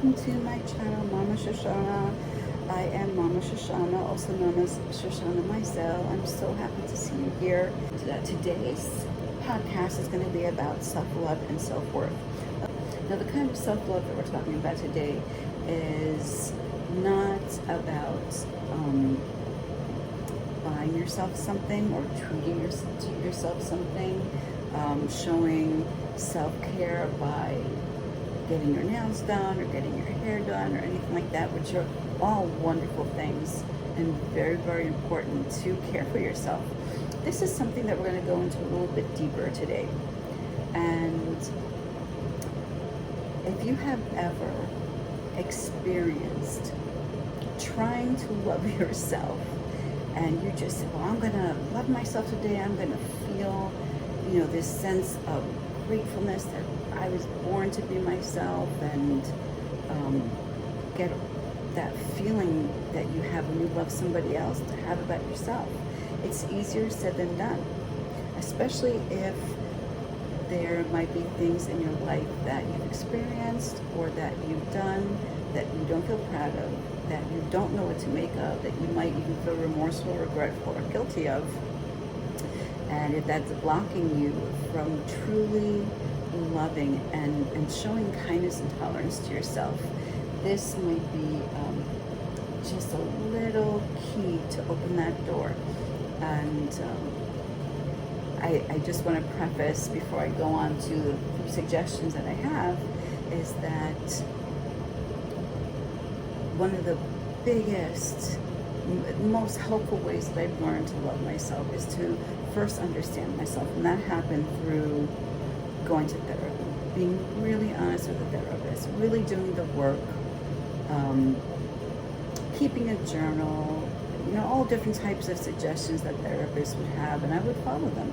welcome to my channel, Mama Shoshana. I am Mama Shoshana, also known as Shoshana Mizell. I'm so happy to see you here. Today's podcast is going to be about self-love and self-worth. Now, the kind of self-love that we're talking about today is not about buying yourself something or treating yourself something, showing self-care by getting your nails done or getting your hair done or anything like that, which are all wonderful things and very, very important to care for yourself. This is something that we're going to go into a little bit deeper today. And if you have ever experienced trying to love yourself and you just said, well, I'm going to love myself today, I'm going to feel, this sense of gratefulness that I was born to be myself, and get that feeling that you have when you love somebody else to have about yourself. It's easier said than done, especially if there might be things in your life that you've experienced or that you've done that you don't feel proud of, that you don't know what to make of, that you might even feel remorseful, regretful, or guilty of. And if that's blocking you from truly loving and showing kindness and tolerance to yourself, this might be just a little key to open that door. And I just want to preface, before I go on to the suggestions that I have, is that one of the biggest, most helpful ways that I've learned to love myself is to first understand myself. And that happened through going to therapy, being really honest with a therapist, really doing the work, keeping a journal, all different types of suggestions that therapists would have, and I would follow them.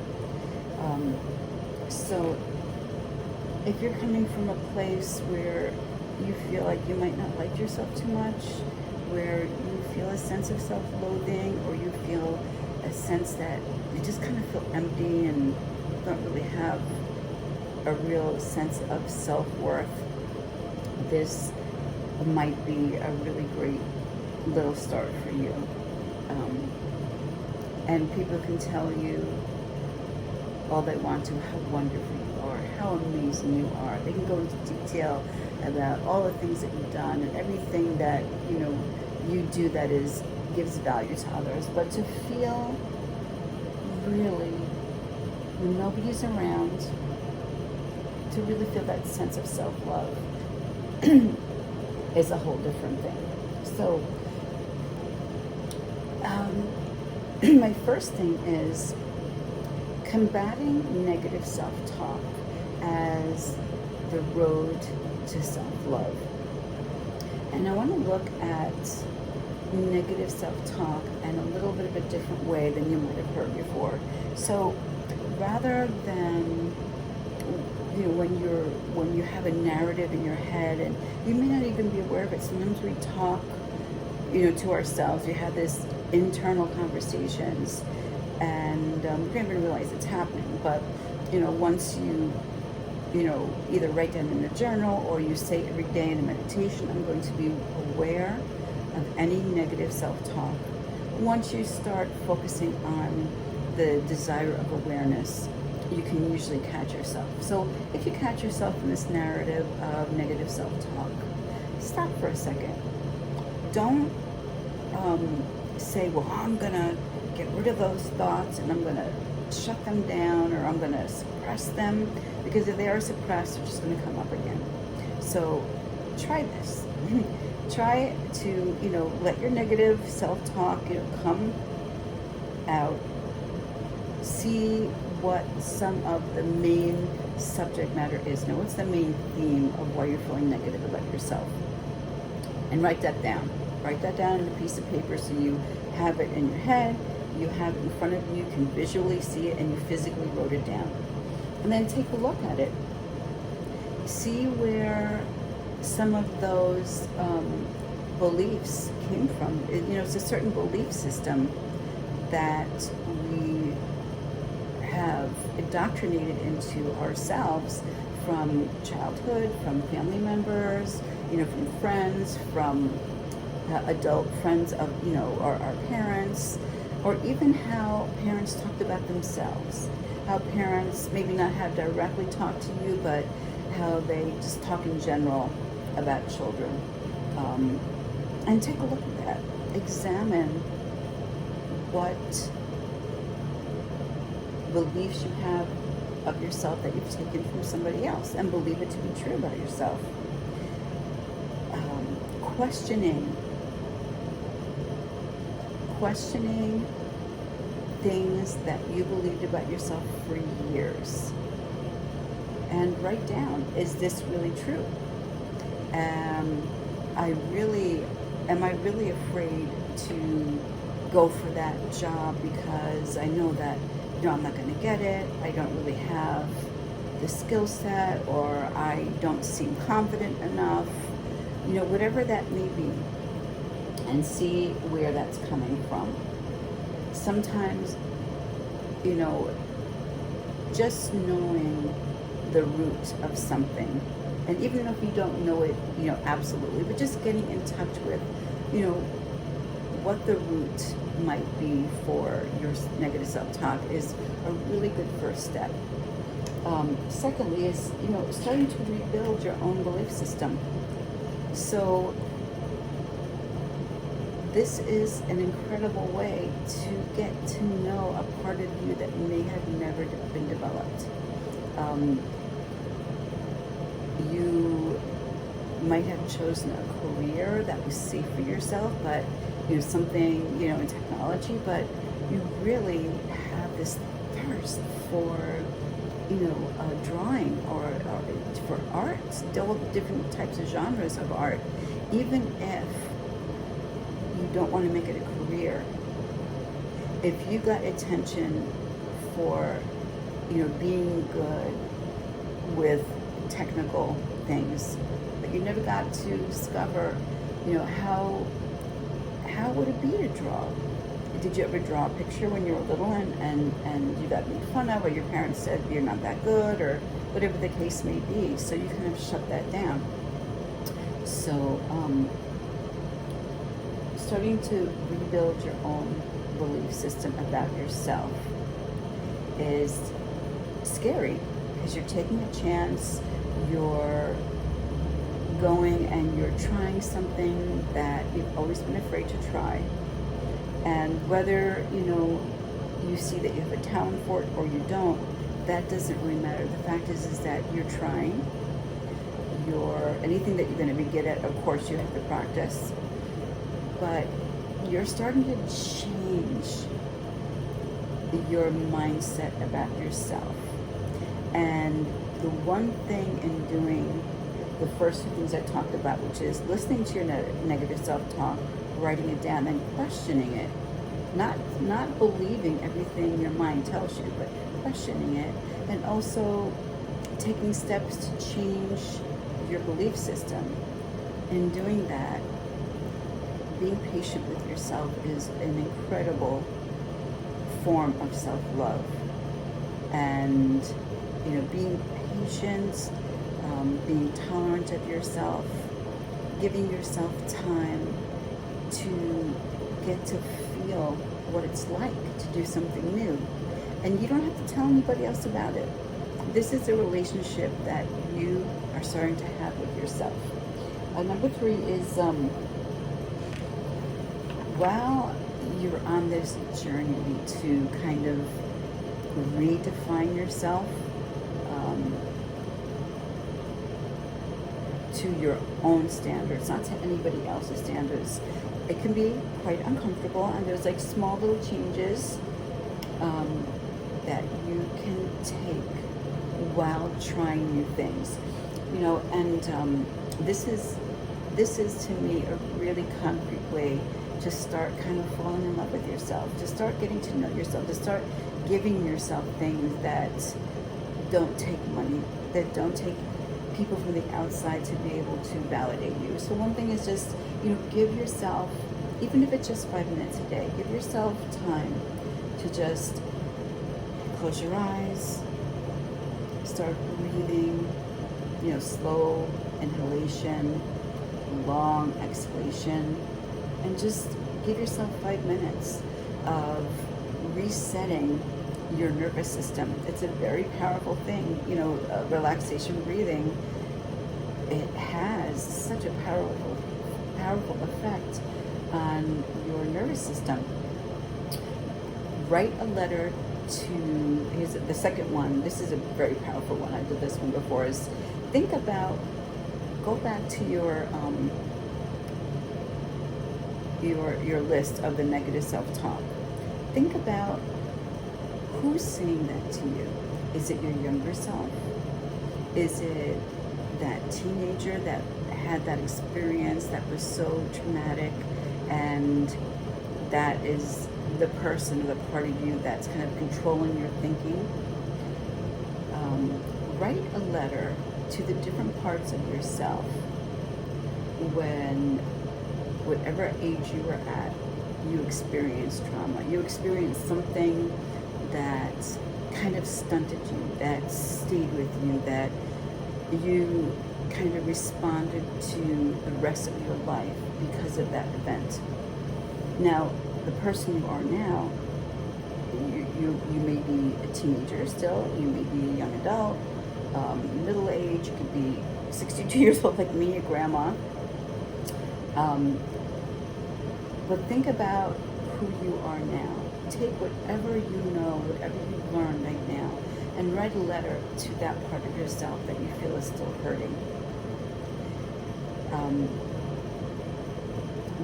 So if you're coming from a place where you feel like you might not like yourself too much, where you feel a sense of self-loathing, or you feel a sense that you just kind of feel empty and don't really have a real sense of self-worth, this might be a really great little start for you. And people can tell you all they want to how wonderful you are, how amazing you are. They can go into detail about all the things that you've done and everything that you do that gives value to others. But to feel really, when nobody's around, to really feel that sense of self-love is a whole different thing. So my first thing is combating negative self-talk as the road to self-love. And I want to look at negative self-talk in a little bit of a different way than you might have heard before. So rather than when you have a narrative in your head, and you may not even be aware of it, sometimes we talk to ourselves. We have this internal conversations, and we don't even realize it's happening. But once you either write down in a journal or you say every day in a meditation, I'm going to be aware of any negative self-talk. Once you start focusing on the desire of awareness, you can usually catch yourself. So if you catch yourself in this narrative of negative self-talk, stop for a second. Don't say, well, I'm gonna get rid of those thoughts and I'm gonna shut them down, or I'm gonna suppress them, because if they are suppressed, they're just gonna come up again. So try this. Try to, let your negative self-talk, come out. See what some of the main subject matter is. Now, what's the main theme of why you're feeling negative about yourself? And write that down. Write that down on a piece of paper so you have it in your head, you have it in front of you, you can visually see it, and you physically wrote it down. And then take a look at it. See where some of those beliefs came from. It's a certain belief system that we have indoctrinated into ourselves from childhood, from family members, from friends, from adult friends of, our parents, or even how parents talked about themselves. How parents maybe not have directly talked to you, but how they just talk in general about children. And take a look at that. Examine what beliefs you have of yourself that you've taken from somebody else and believe it to be true about yourself. Questioning things that you believed about yourself for years. And write down, is this really true? Am I really afraid to go for that job because I know that I'm not going to get it, I don't really have the skill set, or I don't seem confident enough, whatever that may be, and see where that's coming from. Sometimes, just knowing the root of something, and even if you don't know it, absolutely, but just getting in touch with, what the root might be for your negative self-talk is a really good first step. Secondly is, starting to rebuild your own belief system. So this is an incredible way to get to know a part of you that may have never been developed. You might have chosen a career that was safe for yourself, but something in technology, but you really have this thirst for drawing or for art, all different types of genres of art, even if you don't want to make it a career. If you got attention for being good with technical things, but you never got to discover how would it be to draw? Did you ever draw a picture when you were little and you got made fun of, or your parents said you're not that good, or whatever the case may be? So you kind of shut that down. So starting to rebuild your own belief system about yourself is scary, because you're taking a chance, you're going and you're trying something that you've always been afraid to try. And whether you see that you have a talent for it or you don't, that doesn't really matter. The fact is that you're trying. Anything that you're going to be good at, of course you have to practice, but you're starting to change your mindset about yourself. And the one thing in doing the first two things I talked about, which is listening to your negative self-talk, writing it down, and questioning it. Not believing everything your mind tells you, but questioning it, and also taking steps to change your belief system. In doing that, being patient with yourself is an incredible form of self-love. And being patient, being tolerant of yourself, giving yourself time to get to feel what it's like to do something new. And you don't have to tell anybody else about it. This is a relationship that you are starting to have with yourself. Number 3 is while you're on this journey to kind of redefine yourself, to your own standards, not to anybody else's standards. It can be quite uncomfortable, and there's like small little changes that you can take while trying new things, and this is to me a really concrete way to start kind of falling in love with yourself, to start getting to know yourself, to start giving yourself things that don't take money, that don't take people from the outside to be able to validate you. So one thing is just, give yourself, even if it's just 5 minutes a day, give yourself time to just close your eyes, start breathing, slow inhalation, long exhalation, and just give yourself 5 minutes of resetting your nervous system. It's a very powerful thing. Relaxation breathing, it has such a powerful effect on your nervous system. Write a letter to, here's the second one. This is a very powerful one. I did this one before. Is go back to your list of the negative self-talk. Think about who's saying that to you. Is it your younger self? Is it that teenager that had that experience that was so traumatic, and that is the person or the part of you that's kind of controlling your thinking? Write a letter to the different parts of yourself when, whatever age you were at, you experienced trauma. You experienced something that kind of stunted you, that stayed with you, that you kind of responded to the rest of your life because of that event. Now, the person you are now, you may be a teenager still, you may be a young adult, middle age, you could be 62 years old like me, a grandma. But think about who you are now. Take whatever you know, whatever you've learned right now, and write a letter to that part of yourself that you feel is still hurting.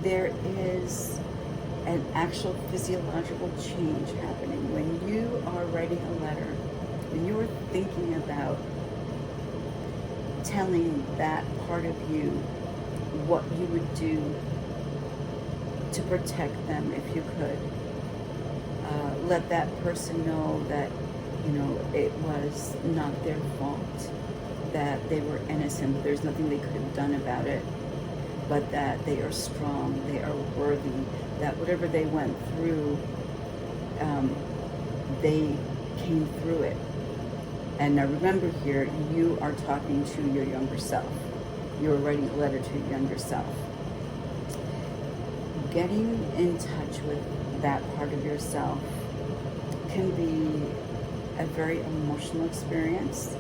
There is an actual physiological change happening when you are writing a letter, when you are thinking about telling that part of you what you would do to protect them if you could. Let that person know that, it was not their fault, that they were innocent, there's nothing they could have done about it, but that they are strong, they are worthy, that whatever they went through, they came through it. And now remember here, you are talking to your younger self. You're writing a letter to your younger self. Getting in touch with that part of yourself can be a very emotional experience.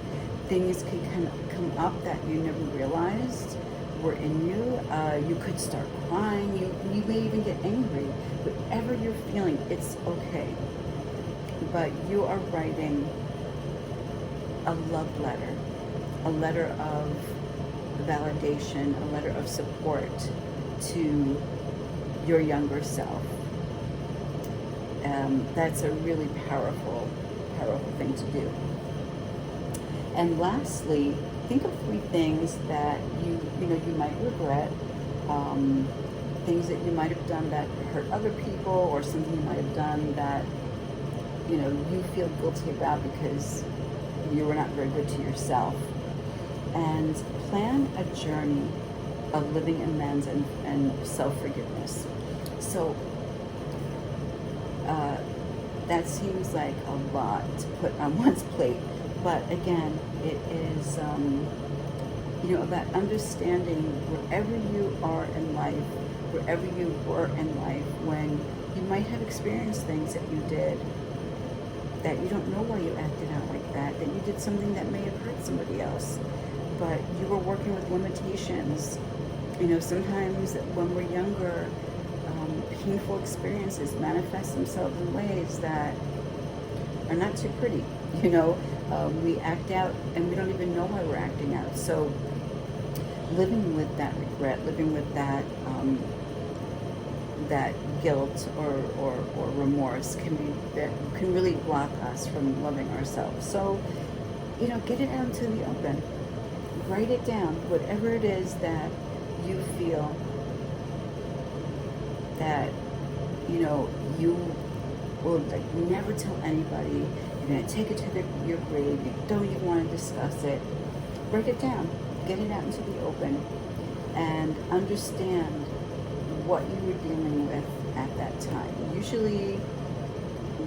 Things can kind of come up that you never realized were in you. You could start crying. You may even get angry. Whatever you're feeling, it's okay. But you are writing a love letter, a letter of validation, a letter of support to your younger self. That's a really powerful thing to do. And lastly, think of 3 things that you might regret, things that you might have done that hurt other people, or something you might have done that you feel guilty about because you were not very good to yourself. And plan a journey of living amends and self-forgiveness. So that seems like a lot to put on one's plate, but again, it is about understanding wherever you are in life, wherever you were in life, when you might have experienced things that you did that you don't know why you acted out like that you did something that may have hurt somebody else, but you were working with limitations. Sometimes when we're younger, painful experiences manifest themselves in ways that are not too pretty. We act out and we don't even know why we're acting out. So living with that regret, living with that that guilt or remorse can really block us from loving ourselves. So get it out into the open. Write it down, whatever it is that you feel that you will never tell anybody. You're going to take it to your grave. You don't even want to discuss it. Write it down. Get it out into the open, and understand what you were dealing with at that time. Usually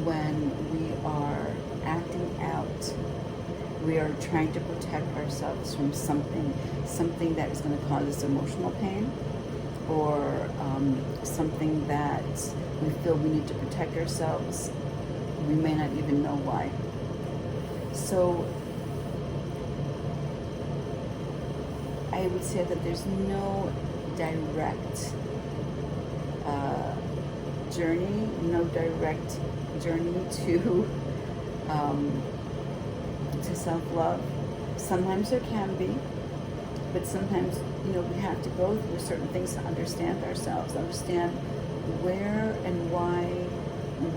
when we are acting out, We are trying to protect ourselves from something that is going to cause us emotional pain, or something that we feel we need to protect ourselves. We may not even know why. So I would say that there's no direct journey to self-love. Sometimes there can be, but sometimes, we have to go through certain things to understand ourselves, understand where and why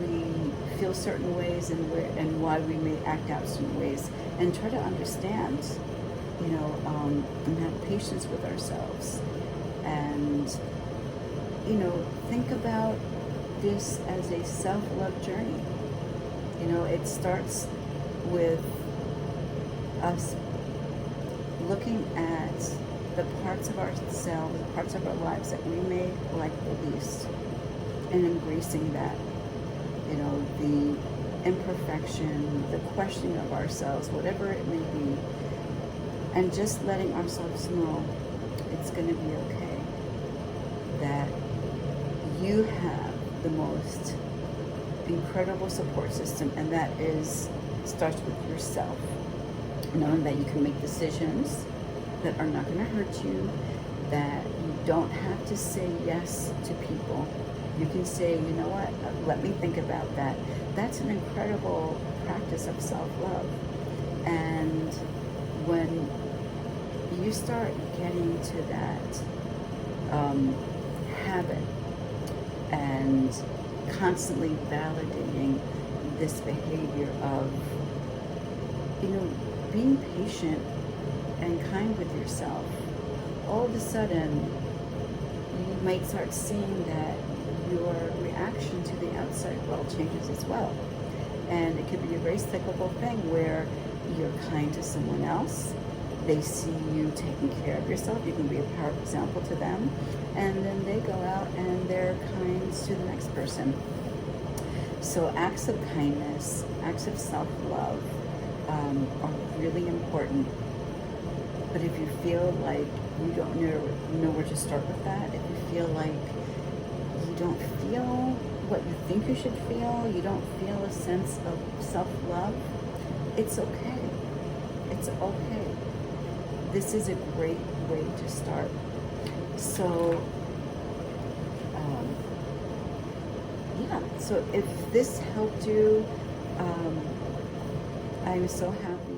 we feel certain ways, and why we may act out certain ways, and try to understand, and have patience with ourselves, and think about this as a self-love journey. It starts with us looking at the parts of ourselves, the parts of our lives that we may like the least, and embracing that. The imperfection, the questioning of ourselves, whatever it may be, and just letting ourselves know it's going to be okay, that you have the most incredible support system, and that starts with yourself. Knowing that you can make decisions that are not going to hurt you, that you don't have to say yes to people. You can say, you know what, let me think about that. That's an incredible practice of self-love. And when you start getting to that habit, and constantly validating this behavior of, being patient and kind with yourself, all of a sudden you might start seeing that your reaction to the outside world changes as well. And it could be a very cyclical thing where you're kind to someone else, they see you taking care of yourself, you can be a powerful example to them, and then they go out and they're kind to the next person. So acts of kindness, acts of self-love are really important. But if you feel like you don't know where to start with that, if you feel like you don't feel what you think you should feel, you don't feel a sense of self-love, it's okay. It's okay. This is a great way to start. So, so if this helped you, I'm so happy